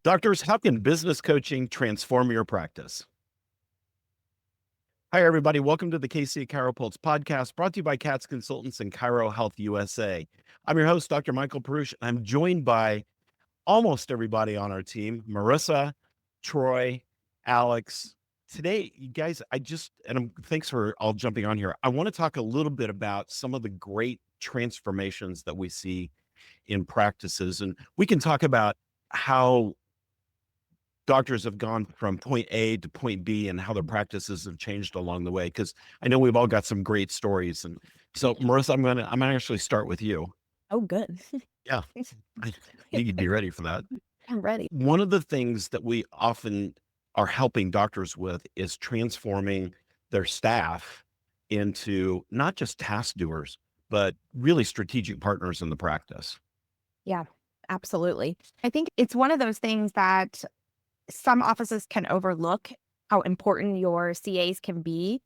Doctors, how can business coaching transform your practice? Hi, everybody. Welcome to the KC CHIROpulse Podcast, brought to you by CATS Consultants and Chiro Health USA. I'm your host, Dr. Michael Perusich. I'm joined by almost everybody on our team: Marisa, Troy, Alex. Today, you guys, thanks for all jumping on here. I want to talk a little bit about some of the great transformations that we see in practices, and we can talk about how doctors have gone from point A to point B and how their practices have changed along the way. Because I know we've all got some great stories. And so, Marissa, I'm gonna actually start with you. Oh, good. Yeah, I think you'd be ready for that. I'm ready. One of the things that we often are helping doctors with is transforming their staff into not just task doers, but really strategic partners in the practice. Yeah, absolutely. I think it's one of those things that some offices can overlook how important your CAs can be.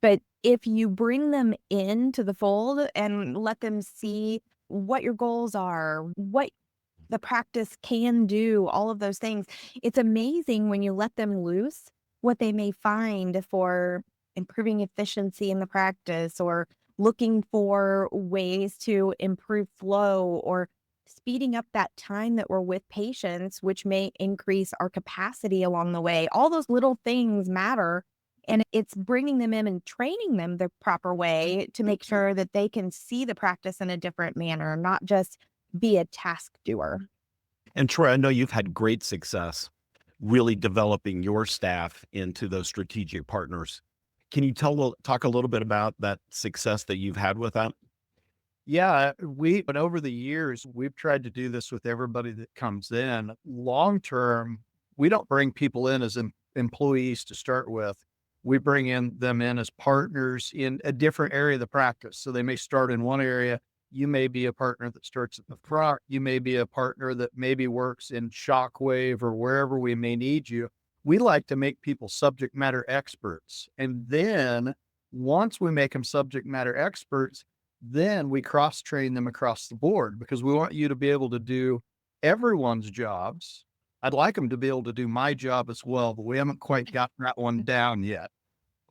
But if you bring them into the fold and let them see what your goals are, what the practice can do, all of those things, it's amazing when you let them loose what they may find for improving efficiency in the practice or looking for ways to improve flow or speeding up that time that we're with patients, which may increase our capacity along the way. All those little things matter. And it's bringing them in and training them the proper way to make sure that they can see the practice in a different manner, not just be a task doer. And Troy, I know you've had great success really developing your staff into those strategic partners. Can you talk a little bit about that success that you've had with that? Yeah, but over the years, we've tried to do this with everybody that comes in. Long term, we don't bring people in as employees to start with. We bring them in as partners in a different area of the practice. So they may start in one area. You may be a partner that starts at the front. You may be a partner that maybe works in Shockwave or wherever we may need you. We like to make people subject matter experts. And then once we make them subject matter experts, then we cross-train them across the board because we want you to be able to do everyone's jobs. I'd like them to be able to do my job as well, but we haven't quite got that one down yet.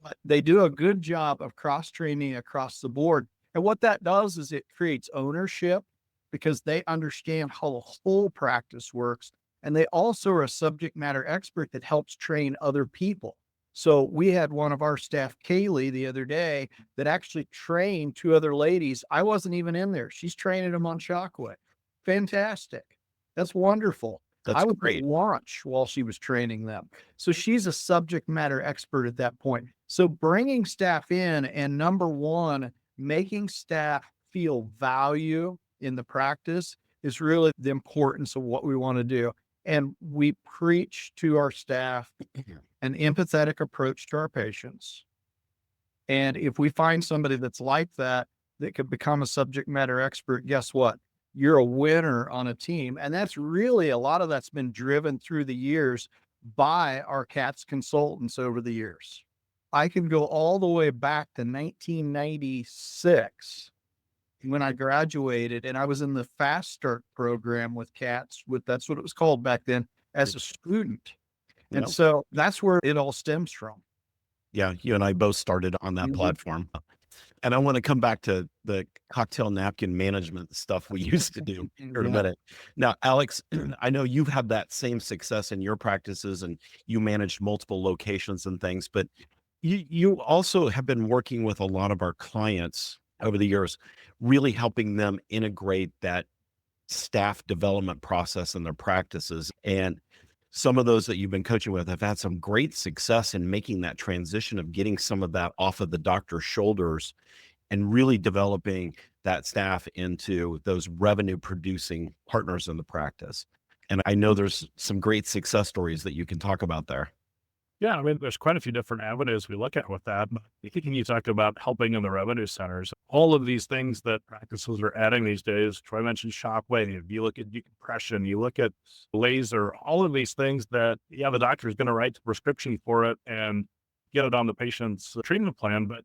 But they do a good job of cross-training across the board. And what that does is it creates ownership because they understand how the whole practice works. And they also are a subject matter expert that helps train other people. So we had one of our staff, Kaylee, the other day that actually trained two other ladies. I wasn't even in there. She's training them on Shockwave. Fantastic. That's wonderful. That's I was great. at lunch while she was training them. So she's a subject matter expert at that point. So bringing staff in and number one, making staff feel value in the practice is really the importance of what we want to do. And we preach to our staff an empathetic approach to our patients. And if we find somebody that's like that could become a subject matter expert, guess what? You're a winner on a team. And that's really a lot of that's been driven through the years by our CATS consultants over the years. I can go all the way back to 1996 when I graduated and I was in the Fast Start program with CATS, that's what it was called back then, as a student. And so that's where it all stems from. Yeah, you and I both started on that platform. And I want to come back to the cocktail napkin management stuff we used to do here in a minute. Now, Alex, I know you've had that same success in your practices and you managed multiple locations and things, but you also have been working with a lot of our clients over the years, really helping them integrate that staff development process in their practices. And some of those that you've been coaching with have had some great success in making that transition of getting some of that off of the doctor's shoulders and really developing that staff into those revenue producing partners in the practice. And I know there's some great success stories that you can talk about there. Yeah, I mean, there's quite a few different avenues we look at with that. But thinking you talked about helping in the revenue centers, all of these things that practices are adding these days. Troy mentioned Shockwave. You look at decompression, you look at laser, all of these things that, the doctor is going to write the prescription for it and get it on the patient's treatment plan, but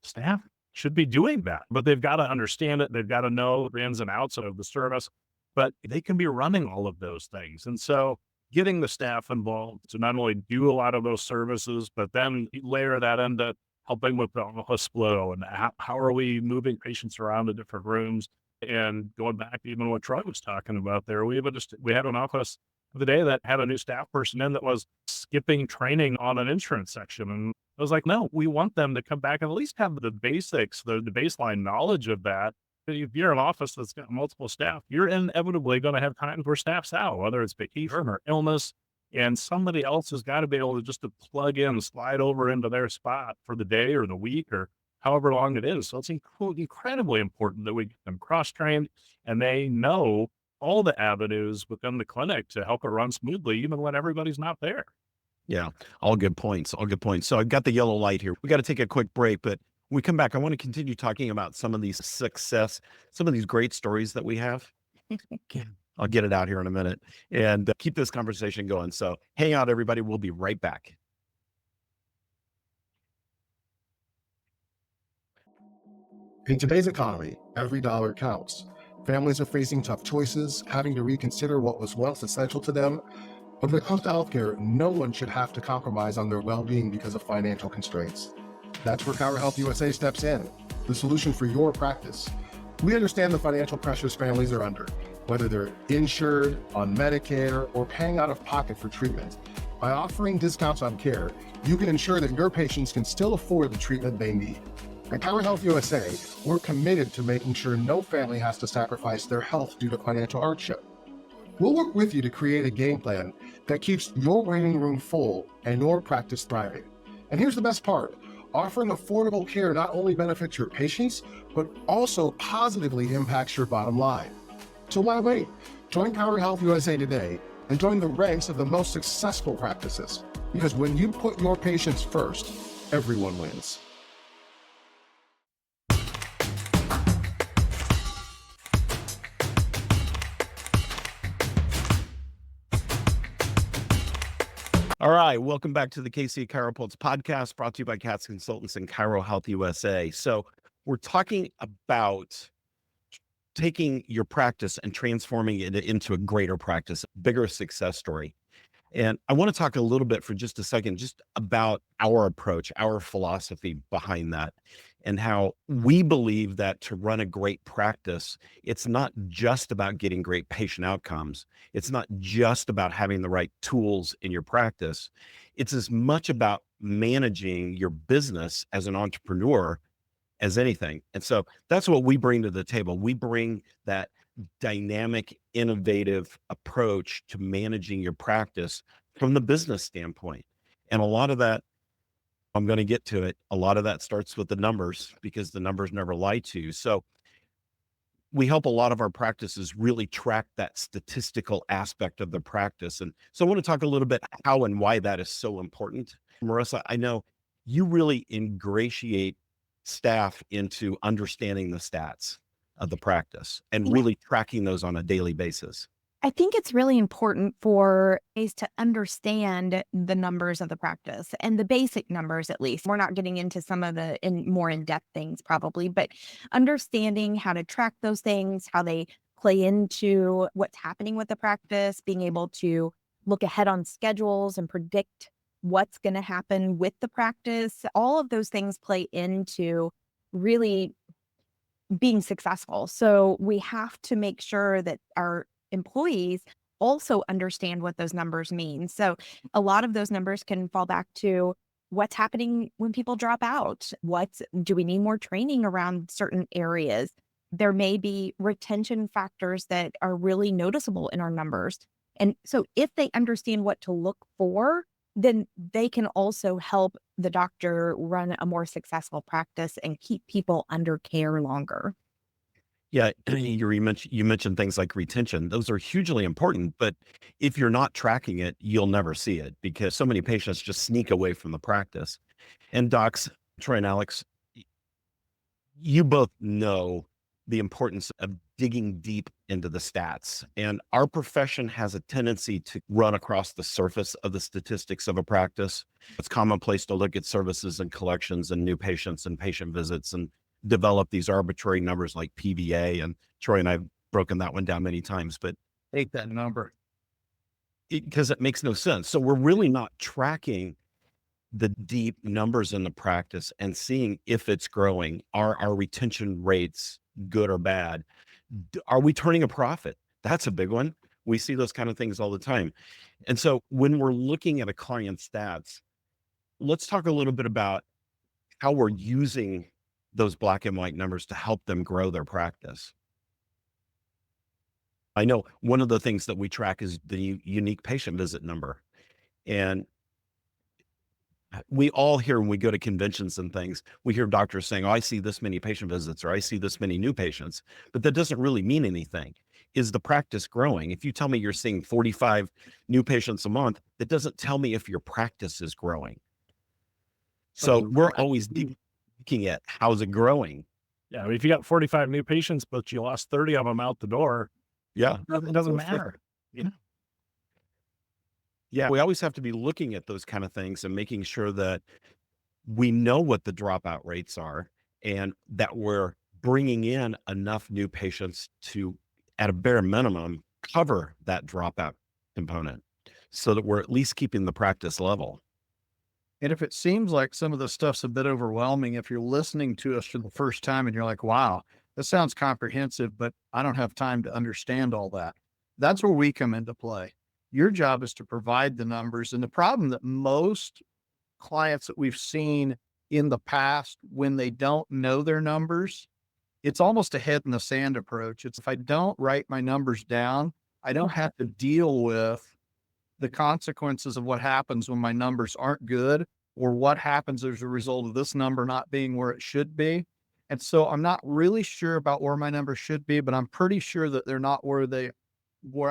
staff should be doing that. But they've got to understand it. They've got to know the ins and outs of the service, but they can be running all of those things. And so getting the staff involved to not only do a lot of those services, but then you layer that into helping with the office flow and how are we moving patients around to different rooms. And going back to even what Troy was talking about there, we had an office the day that had a new staff person in that was skipping training on an insurance section. And I was like, no, we want them to come back and at least have the basics, the baseline knowledge of that. If you're an office that's got multiple staff, you're inevitably going to have times where staff's out, whether it's vacation or illness, and somebody else has got to be able to just to plug in, slide over into their spot for the day or the week or however long it is. So it's incredibly important that we get them cross-trained and they know all the avenues within the clinic to help it run smoothly, even when everybody's not there. Yeah, all good points. All good points. So I've got the yellow light here. We got to take a quick break, but when we come back, I want to continue talking about some of these some of these great stories that we have. I'll get it out here in a minute and keep this conversation going. So hang out, everybody. We'll be right back. In today's economy, every dollar counts. Families are facing tough choices, having to reconsider what was once essential to them. But when it comes to healthcare, no one should have to compromise on their well-being because of financial constraints. That's where Kyra Health USA steps in, the solution for your practice. We understand the financial pressures families are under, whether they're insured, on Medicare, or paying out of pocket for treatment. By offering discounts on care, you can ensure that your patients can still afford the treatment they need. At Kyra Health USA, we're committed to making sure no family has to sacrifice their health due to financial hardship. We'll work with you to create a game plan that keeps your waiting room full and your practice thriving. And here's the best part. Offering affordable care not only benefits your patients, but also positively impacts your bottom line. So why wait? Join Kyra Health USA today and join the ranks of the most successful practices. Because when you put your patients first, everyone wins. All right, welcome back to the KC CHIROpulse Podcast, brought to you by CATS Consultants and Chiro Health USA. So we're talking about taking your practice and transforming it into a greater practice, bigger success story. And I want to talk a little bit for just a second, just about our approach, our philosophy behind that, and how we believe that to run a great practice, it's not just about getting great patient outcomes. It's not just about having the right tools in your practice. It's as much about managing your business as an entrepreneur as anything. And so that's what we bring to the table. We bring that dynamic, innovative approach to managing your practice from the business standpoint. And a lot of that, I'm going to get to it. A lot of that starts with the numbers because the numbers never lie to you. So we help a lot of our practices really track that statistical aspect of the practice. And so I want to talk a little bit how and why that is so important. Marisa, I know you really ingratiate staff into understanding the stats of the practice and really tracking those on a daily basis. I think it's really important for ACE to understand the numbers of the practice and the basic numbers, at least. We're not getting into some of the more in-depth things probably, but understanding how to track those things, how they play into what's happening with the practice, being able to look ahead on schedules and predict what's going to happen with the practice. All of those things play into really being successful. So we have to make sure that our employees also understand what those numbers mean. So a lot of those numbers can fall back to what's happening when people drop out. Do we need more training around certain areas? There may be retention factors that are really noticeable in our numbers. And so if they understand what to look for, then they can also help the doctor run a more successful practice and keep people under care longer. Yeah, you mentioned things like retention. Those are hugely important, but if you're not tracking it, you'll never see it because so many patients just sneak away from the practice. And docs, Troy and Alex, you both know the importance of digging deep into the stats. And our profession has a tendency to run across the surface of the statistics of a practice. It's commonplace to look at services and collections and new patients and patient visits and develop these arbitrary numbers like PVA. And Troy and I have broken that one down many times, but Hate that number. because it makes no sense. So we're really not tracking the deep numbers in the practice and seeing if it's growing. Are our retention rates good or bad? Are we turning a profit? That's a big one. We see those kind of things all the time. And so when we're looking at a client's stats, let's talk a little bit about how we're using those black and white numbers to help them grow their practice. I know one of the things that we track is the unique patient visit number. And we all hear when we go to conventions and things, we hear doctors saying, oh, I see this many patient visits, or I see this many new patients, but that doesn't really mean anything. Is the practice growing? If you tell me you're seeing 45 new patients a month, that doesn't tell me if your practice is growing. So we're always looking at how's it growing. Yeah. I mean, if you got 45 new patients, but you lost 30 of them out the door, Yeah. it doesn't matter. You know? Yeah, we always have to be looking at those kind of things and making sure that we know what the dropout rates are and that we're bringing in enough new patients to, at a bare minimum, cover that dropout component so that we're at least keeping the practice level. And if it seems like some of the stuff's a bit overwhelming, if you're listening to us for the first time and you're like, wow, this sounds comprehensive, but I don't have time to understand all that. That's where we come into play. Your job is to provide the numbers. And the problem that most clients that we've seen in the past, when they don't know their numbers, it's almost a head in the sand approach. It's if I don't write my numbers down, I don't have to deal with the consequences of what happens when my numbers aren't good, or what happens as a result of this number not being where it should be. And so I'm not really sure about where my numbers should be, but I'm pretty sure that they're not where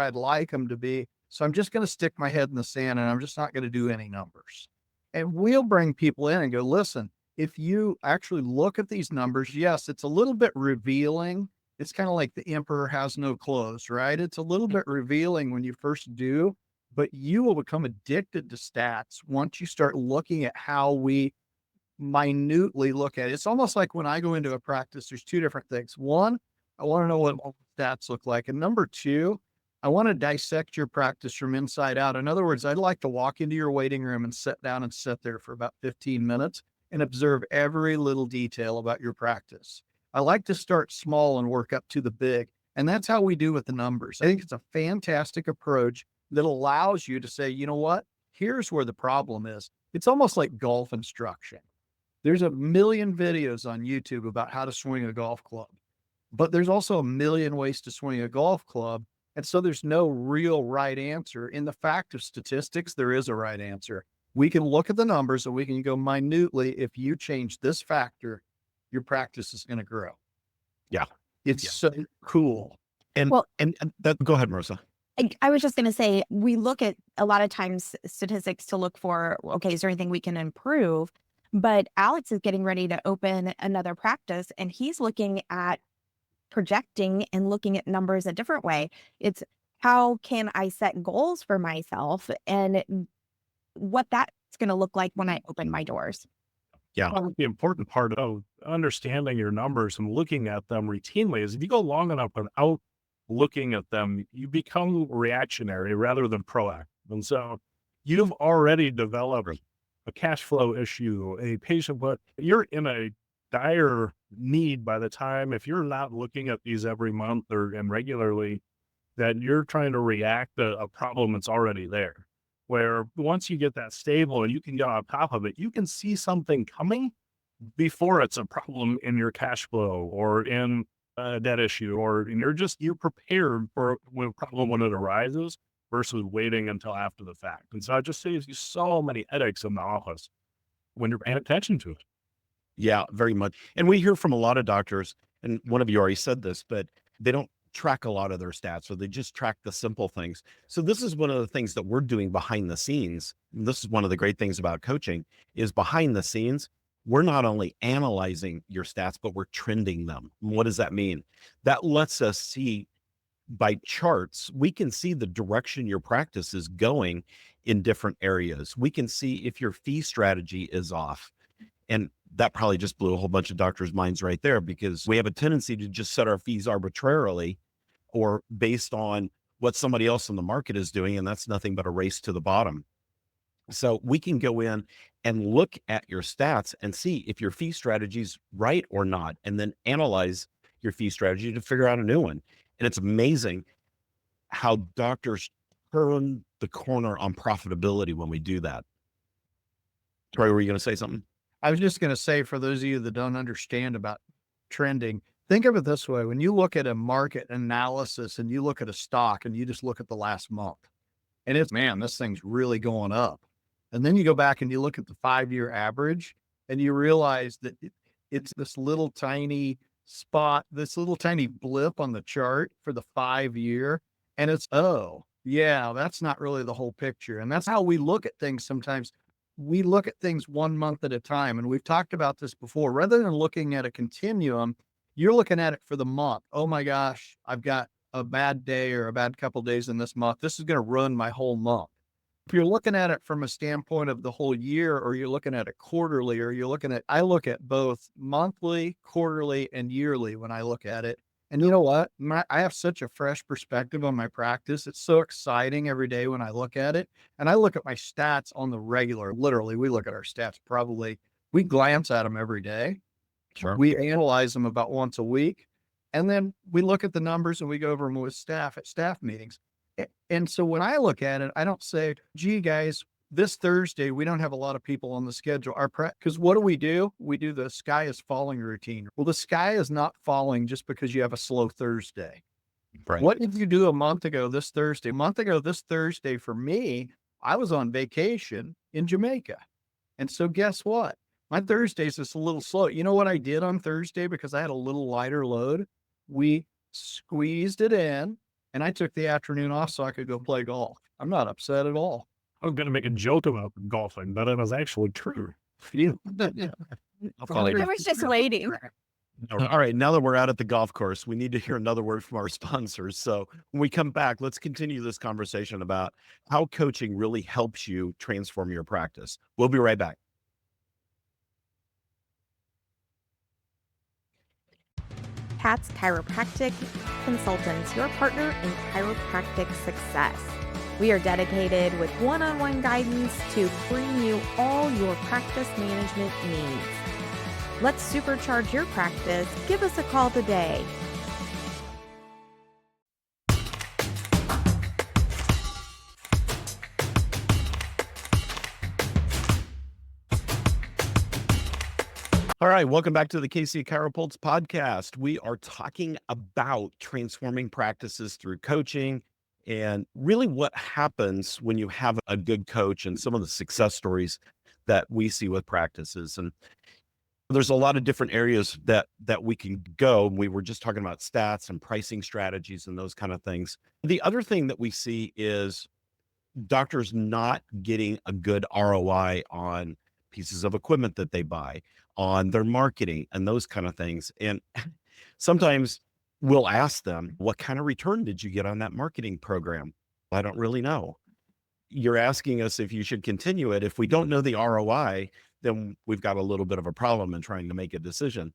I'd like them to be. So I'm just going to stick my head in the sand and I'm just not going to do any numbers. And we'll bring people in and go, listen, if you actually look at these numbers, yes, it's a little bit revealing. It's kind of like the emperor has no clothes, right? It's a little bit revealing when you first do, but you will become addicted to stats once you start looking at how we minutely look at it. It's almost like when I go into a practice, there's two different things. One, I want to know what all the stats look like. And number two, I want to dissect your practice from inside out. In other words, I'd like to walk into your waiting room and sit down and sit there for about 15 minutes and observe every little detail about your practice. I like to start small and work up to the big. And that's how we do with the numbers. I think it's a fantastic approach that allows you to say, you know what? Here's where the problem is. It's almost like golf instruction. There's a million videos on YouTube about how to swing a golf club, but there's also a million ways to swing a golf club. And so there's no real right answer. In the fact of statistics, there is a right answer. We can look at the numbers and we can go minutely. If you change this factor, your practice is going to grow. Yeah. It's so cool. And, Well- and that, go ahead, Marisa. I was just going to say, we look at a lot of times statistics to look for, okay, is there anything we can improve? But Alex is getting ready to open another practice and he's looking at projecting and looking at numbers a different way. It's how can I set goals for myself and what that's going to look like when I open my doors. Yeah. Well, the important part of understanding your numbers and looking at them routinely is if you go long enough without looking at them, you become reactionary rather than proactive. And so you've already developed a cash flow issue, a patient, but you're in a dire need by the time, if you're not looking at these every month and regularly, that you're trying to react to a problem that's already there. Where once you get that stable and you can get on top of it, you can see something coming before it's a problem in your cash flow or in a debt issue, or you're prepared for a problem when it arises versus waiting until after the fact. And so it just saves you so many headaches in the office when you're paying attention to it. Yeah, very much. And we hear from a lot of doctors, and one of you already said this, but they don't track a lot of their stats, or they just track the simple things. So this is one of the things that we're doing behind the scenes. And this is one of the great things about coaching is behind the scenes. We're not only analyzing your stats, but we're trending them. What does that mean? That lets us see by charts, we can see the direction your practice is going in different areas. We can see if your fee strategy is off. And that probably just blew a whole bunch of doctors' minds right there, because we have a tendency to just set our fees arbitrarily or based on what somebody else in the market is doing, and that's nothing but a race to the bottom. So we can go in and look at your stats and see if your fee strategy is right or not, and then analyze your fee strategy to figure out a new one. And it's amazing how doctors turn the corner on profitability when we do that. Troy, were you going to say something? I was just going to say, for those of you that don't understand about trending, think of it this way. When you look at a market analysis and you look at a stock and you just look at the last month and it's, man, this thing's really going up. And then you go back and you look at the 5-year average and you realize that it's this little tiny spot, this little tiny blip on the chart for the 5-year. And it's, oh, yeah, that's not really the whole picture. And that's how we look at things sometimes. We look at things 1 month at a time. And we've talked about this before. Rather than looking at a continuum, you're looking at it for the month. Oh my gosh, I've got a bad day or a bad couple days in this month. This is going to ruin my whole month. If you're looking at it from a standpoint of the whole year, or you're looking at it quarterly, or you're looking at, I look at both monthly, quarterly, and yearly when I look at it. And you know what? I have such a fresh perspective on my practice. It's so exciting every day when I look at it. And I look at my stats on the regular. Literally, we look at our stats we glance at them every day. Sure. We analyze them about once a week. And then we look at the numbers and we go over them with staff at staff meetings. And so when I look at it, I don't say, gee, guys, this Thursday, we don't have a lot of people on the schedule. Because what do? We do the sky is falling routine. Well, the sky is not falling just because you have a slow Thursday. Right. What did you do a month ago this Thursday? A month ago this Thursday, for me, I was on vacation in Jamaica. And so guess what? My Thursday's just a little slow. You know what I did on Thursday because I had a little lighter load? We squeezed it in. And I took the afternoon off so I could go play golf. I'm not upset at all. I was going to make a joke about golfing, but it was actually true. I'll call it. I was just waiting. All right. Now that we're out at the golf course, we need to hear another word from our sponsors. So when we come back, let's continue this conversation about how coaching really helps you transform your practice. We'll be right back. Pat's Chiropractic Consultants, your partner in chiropractic success. We are dedicated with one-on-one guidance to bring you all your practice management needs. Let's supercharge your practice. Give us a call today. All right, welcome back to the KC CHIROpulse Podcast. We are talking about transforming practices through coaching and really what happens when you have a good coach and some of the success stories that we see with practices. And there's a lot of different areas that we can go. We were just talking about stats and pricing strategies and those kind of things. The other thing that we see is doctors not getting a good ROI on pieces of equipment that they buy, on their marketing and those kind of things. And sometimes we'll ask them, what kind of return did you get on that marketing program? I don't really know. You're asking us if you should continue it. If we don't know the ROI, then we've got a little bit of a problem in trying to make a decision.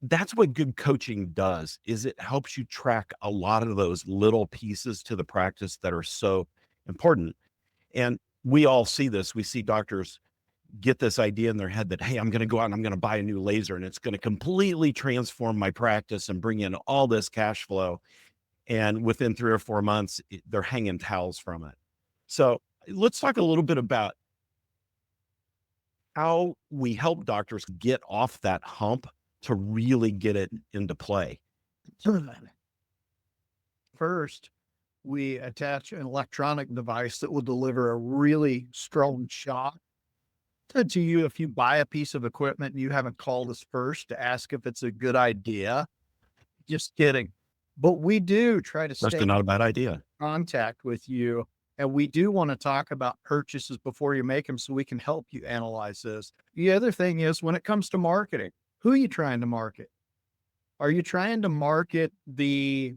That's what good coaching does, is it helps you track a lot of those little pieces to the practice that are so important. And we all see this. We see doctors get this idea in their head that, hey, I'm going to go out and I'm going to buy a new laser and it's going to completely transform my practice and bring in all this cash flow. And within 3 or 4 months, they're hanging towels from it. So let's talk a little bit about how we help doctors get off that hump to really get it into play. First, we attach an electronic device that will deliver a really strong shock to you if you buy a piece of equipment and you haven't called us first to ask if it's a good idea. Just kidding. But we do try to That's stay not a bad idea. in contact with you. And we do want to talk about purchases before you make them so we can help you analyze this. The other thing is when it comes to marketing, who are you trying to market? Are you trying to market the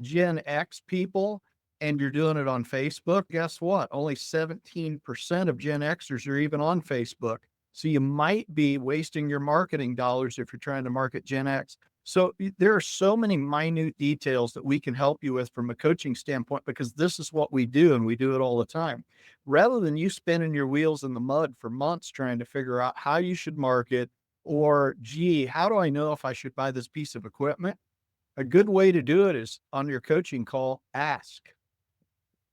Gen X people and you're doing it on Facebook? Guess what? Only 17% of Gen Xers are even on Facebook. So you might be wasting your marketing dollars if you're trying to market Gen X. So there are so many minute details that we can help you with from a coaching standpoint, because this is what we do and we do it all the time. Rather than you spinning your wheels in the mud for months trying to figure out how you should market, or, gee, how do I know if I should buy this piece of equipment? A good way to do it is on your coaching call, ask.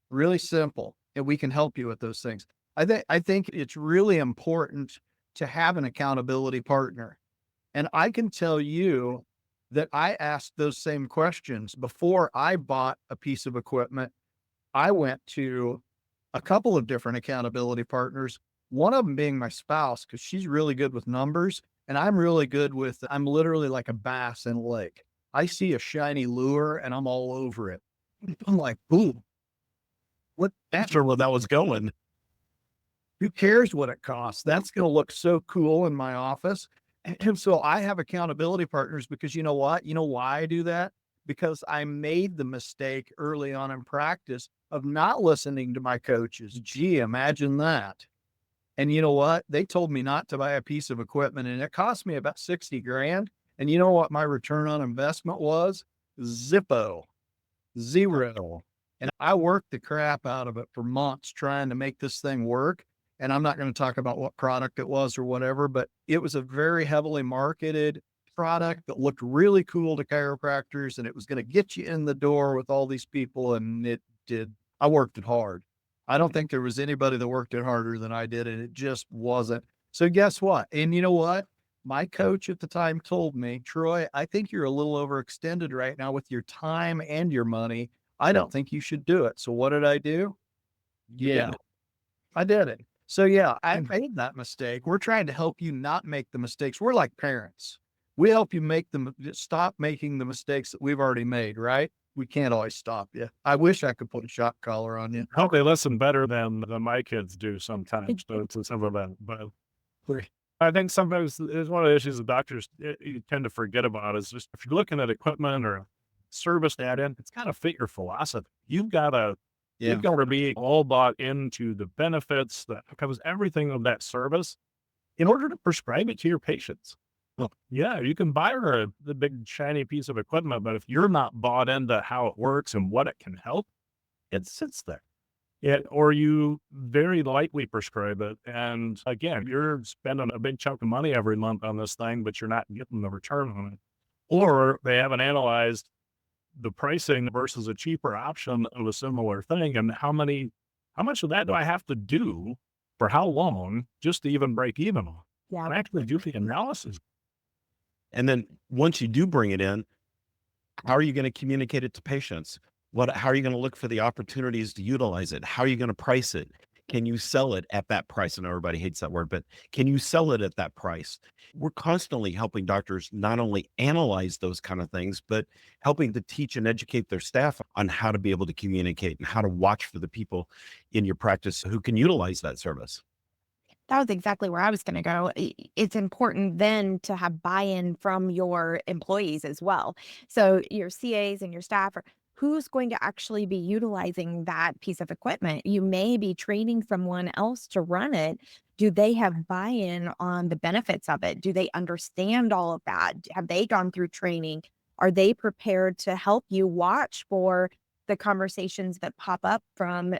Really simple. And we can help you with those things. I think it's really important to have an accountability partner. And I can tell you that I asked those same questions before I bought a piece of equipment. I went to a couple of different accountability partners, one of them being my spouse, because she's really good with numbers. And I'm really good with, I'm literally like a bass in a lake. I see a shiny lure and I'm all over it. I'm like, boom, what? That's where that was going. Who cares what it costs? That's going to look so cool in my office. And so I have accountability partners, because you know what? You know why I do that? Because I made the mistake early on in practice of not listening to my coaches. Gee, imagine that. And you know what? They told me not to buy a piece of equipment, and it cost me about 60 grand. And you know what my return on investment was? Zippo. Zero. And I worked the crap out of it for months trying to make this thing work. And I'm not going to talk about what product it was or whatever, but it was a very heavily marketed product that looked really cool to chiropractors, and it was going to get you in the door with all these people. And it did. I worked it hard. I don't think there was anybody that worked it harder than I did, and it just wasn't. So guess what? And you know what? My coach at the time told me, Troy, I think you're a little overextended right now with your time and your money. I don't think you should do it. So what did I do? Yeah, I did it. So yeah, I made that mistake. We're trying to help you not make the mistakes. We're like parents. We help you stop making the mistakes that we've already made, right? We can't always stop you. I wish I could put a shock collar on you. Hope they listen better than my kids do sometimes. So it's some of that. But I think sometimes it's one of the issues that doctors you tend to forget about is just if you're looking at equipment or service add-in, it's got to fit your philosophy. You've got to be all bought into the benefits that covers everything of that service in order to prescribe it to your patients. Well, yeah, you can buy her the big shiny piece of equipment, but if you're not bought into how it works and what it can help, it sits there. Or you very lightly prescribe it. And again, you're spending a big chunk of money every month on this thing, but you're not getting the return on it. Or they haven't analyzed the pricing versus a cheaper option of a similar thing. And how much of that do I have to do for how long just to even break even on? Yeah. And actually do the analysis. And then once you do bring it in, how are you going to communicate it to patients? How are you going to look for the opportunities to utilize it? How are you going to price it? Can you sell it at that price? I know everybody hates that word, but can you sell it at that price? We're constantly helping doctors not only analyze those kind of things, but helping to teach and educate their staff on how to be able to communicate and how to watch for the people in your practice who can utilize that service. That was exactly where I was going to go. It's important then to have buy-in from your employees as well. So your CAs and your staff are who's going to actually be utilizing that piece of equipment. You may be training someone else to run it. Do they have buy-in on the benefits of it? Do they understand all of that? Have they gone through training? Are they prepared to help you watch for the conversations that pop up from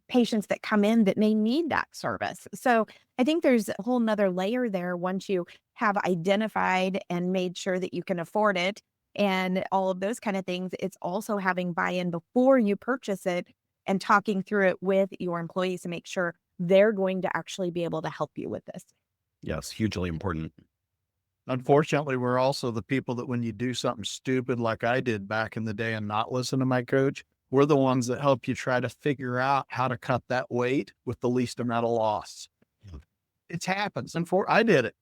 patients that come in that may need that service? So I think there's a whole nother layer there once you have identified and made sure that you can afford it and all of those kind of things. It's also having buy-in before you purchase it and talking through it with your employees to make sure they're going to actually be able to help you with this. Yes, hugely important. Unfortunately, we're also the people that when you do something stupid like I did back in the day and not listen to my coach, we're the ones that help you try to figure out how to cut that weight with the least amount of loss. It happens. And I did it.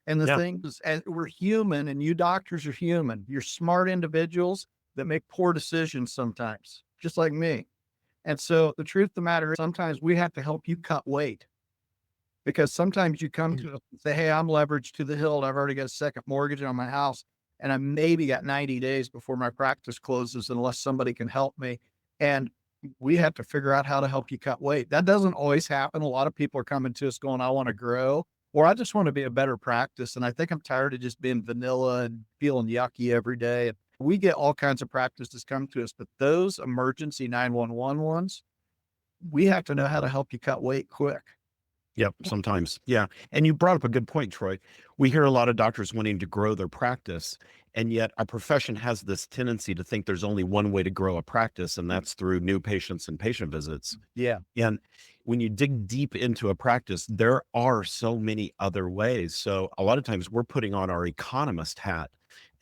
And the thing is, we're human and you doctors are human. You're smart individuals that make poor decisions sometimes, just like me. And so the truth of the matter is sometimes we have to help you cut weight because sometimes you come to us and say, hey, I'm leveraged to the hilt. I've already got a second mortgage on my house and I maybe got 90 days before my practice closes unless somebody can help me. And we have to figure out how to help you cut weight. That doesn't always happen. A lot of people are coming to us going, I want to grow. or I just want to be a better practice. And I think I'm tired of just being vanilla and feeling yucky every day. We get all kinds of practices come to us, but those emergency 911 ones, we have to know how to help you cut weight quick. Yep, sometimes. Yeah. And you brought up a good point, Troy. We hear a lot of doctors wanting to grow their practice, and yet our profession has this tendency to think there's only one way to grow a practice, and that's through new patients and patient visits. Yeah. And when you dig deep into a practice, there are so many other ways. So a lot of times we're putting on our economist hat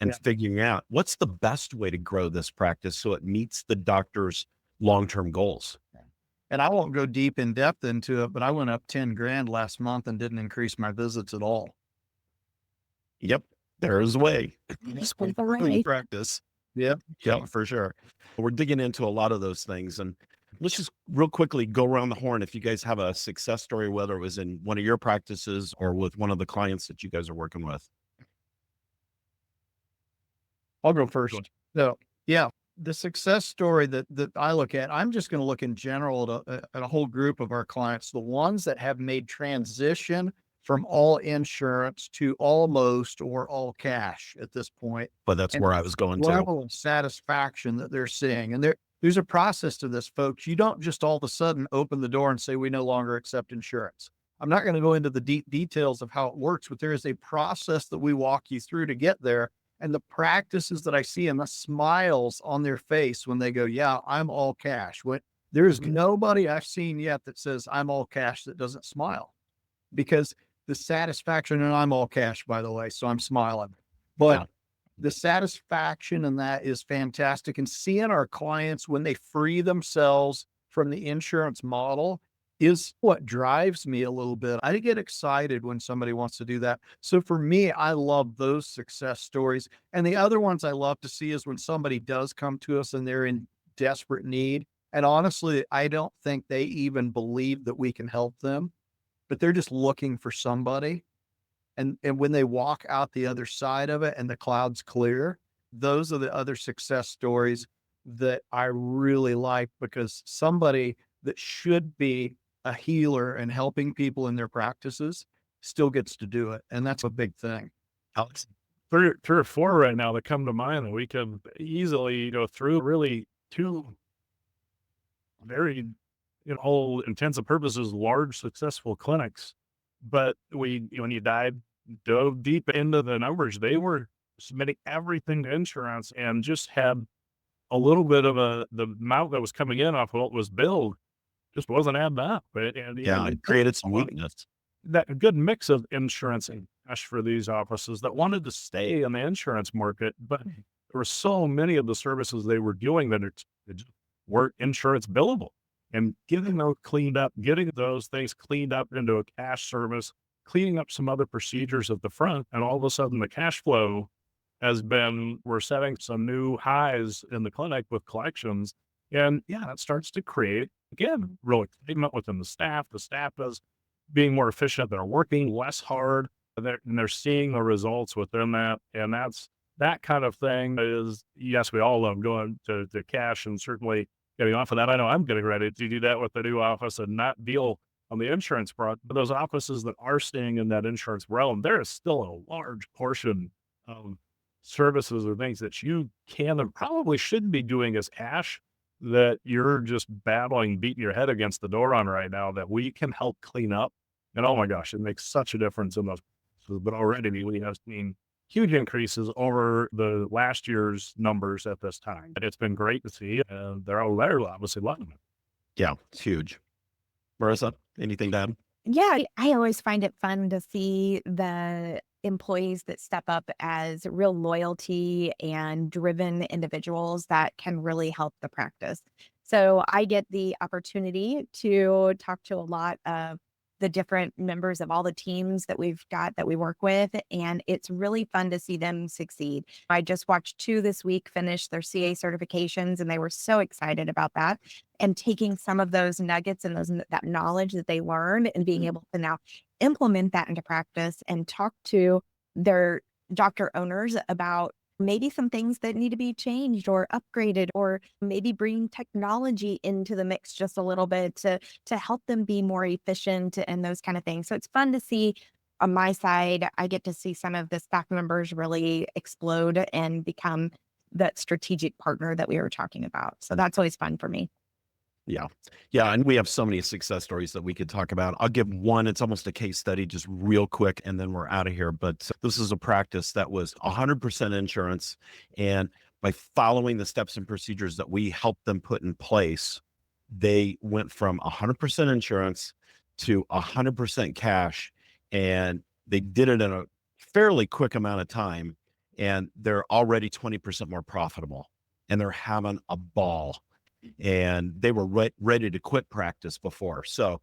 and Yeah. figuring out what's the best way to grow this practice so it meets the doctor's long-term goals. And I won't go deep in depth into it, but I went up 10 grand last month and didn't increase my visits at all. Yep, there is a way. Just with the right. Practice. Yep. Yeah, for sure. We're digging into a lot of those things. And let's just real quickly go around the horn. If you guys have a success story, whether it was in one of your practices or with one of the clients that you guys are working with. I'll go first. Go ahead. So, yeah, the success story that I look at, I'm just going to look in general at a whole group of our clients, the ones that have made transition from all insurance to almost or all cash at this point. But that's And where I was going to. level of satisfaction that they're seeing. And there's a process to this, folks. You don't just all of a sudden open the door and say, we no longer accept insurance. I'm not going to go into the deep details of how it works, but there is a process that we walk you through to get there. And the practices that I see and the smiles on their face when they go, yeah, I'm all cash. There's nobody I've seen yet that says I'm all cash that doesn't smile, because the satisfaction, and I'm all cash, by the way, so I'm smiling, but Yeah. the satisfaction in that is fantastic. And seeing our clients when they free themselves from the insurance model is what drives me a little bit. I get excited when somebody wants to do that. So for me, I love those success stories. And the other ones I love to see is when somebody does come to us and they're in desperate need. And honestly, I don't think they even believe that we can help them, but they're just looking for somebody. And when they walk out the other side of it and the cloud's clear, those are the other success stories that I really like, because somebody that should be a healer and helping people in their practices still gets to do it. And that's a big thing. Alex. Three or four right now that come to mind that we can easily go through. Really two very, in all intents and purposes, large successful clinics. But when you dove deep into the numbers, they were submitting everything to insurance and just had a little bit of the amount that was coming in off what was billed just wasn't adding up. And It created some weakness. That good mix of insurance and cash for these offices that wanted to stay in the insurance market, but there were so many of the services they were doing that just weren't insurance billable. And getting those cleaned up, getting those things cleaned up into a cash service, cleaning up some other procedures at the front, and all of a sudden the cash flow we're setting some new highs in the clinic with collections. And that starts to create, again, real excitement within the staff. The staff is being more efficient. They're working less hard, and they're seeing the results within that. And that kind of thing is, yes, we all love going to cash and certainly getting off of that. I know I'm getting ready to do that with the new office and not deal on the insurance front. But those offices that are staying in that insurance realm, there is still a large portion of services or things that you can and probably shouldn't be doing as cash, that you're just beating your head against the door on right now, that we can help clean up. And oh my gosh, it makes such a difference in those. But already we have seen huge increases over the last year's numbers at this time. And it's been great to see. And they're obviously loving it. Yeah, it's huge. Marisa, anything to add? Yeah, I always find it fun to see the employees that step up as real loyalty and driven individuals that can really help the practice. So I get the opportunity to talk to a lot of the different members of all the teams that we've got that we work with, and it's really fun to see them succeed. I just watched 2 this week finish their CA certifications, and they were so excited about that, and taking some of those nuggets and that knowledge that they learned and being able to now implement that into practice and talk to their doctor owners about maybe some things that need to be changed or upgraded, or maybe bring technology into the mix just a little bit to help them be more efficient and those kind of things. So it's fun to see on my side, I get to see some of the staff members really explode and become that strategic partner that we were talking about. So that's always fun for me. Yeah. Yeah. And we have so many success stories that we could talk about. I'll give one. It's almost a case study, just real quick, and then we're out of here. But this is a practice that was 100% insurance. And by following the steps and procedures that we helped them put in place, they went from 100% insurance to 100% cash. And they did it in a fairly quick amount of time. And they're already 20% more profitable. And they're having a ball. And they were ready to quit practice before. So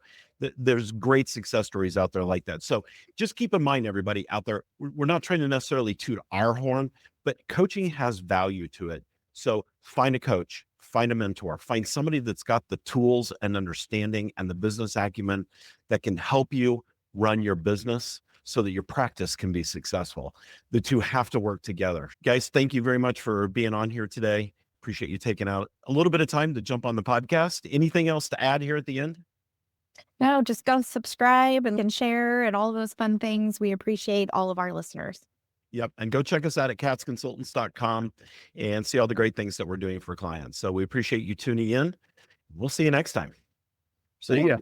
there's great success stories out there like that. So just keep in mind, everybody out there, we're not trying to necessarily toot our horn, but coaching has value to it. So find a coach, find a mentor, find somebody that's got the tools and understanding and the business acumen that can help you run your business so that your practice can be successful. The two have to work together. Guys, thank you very much for being on here today. Appreciate you taking out a little bit of time to jump on the podcast. Anything else to add here at the end? No, just go subscribe and share and all of those fun things. We appreciate all of our listeners. Yep. And go check us out at katzconsultants.com and see all the great things that we're doing for clients. So we appreciate you tuning in. We'll see you next time. See ya.